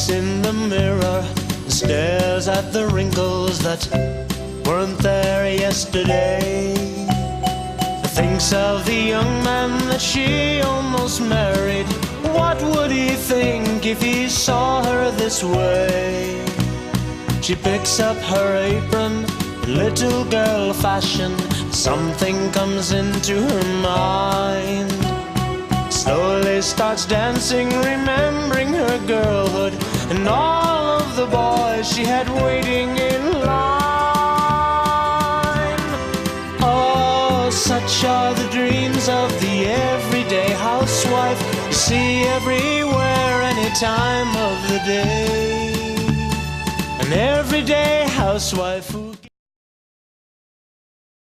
looks in the mirror and stares at the wrinkles that weren't there yesterday. Thinks of the young man that she almost married. What would he think if he saw her this way? She picks up her apron, little girl fashion. Something comes into her mind. Slowly starts dancing, remembering her girlhood and all of the boys she had waiting in line. Oh, such are the dreams of the everyday housewife you see everywhere, any time of the day. An everyday housewife who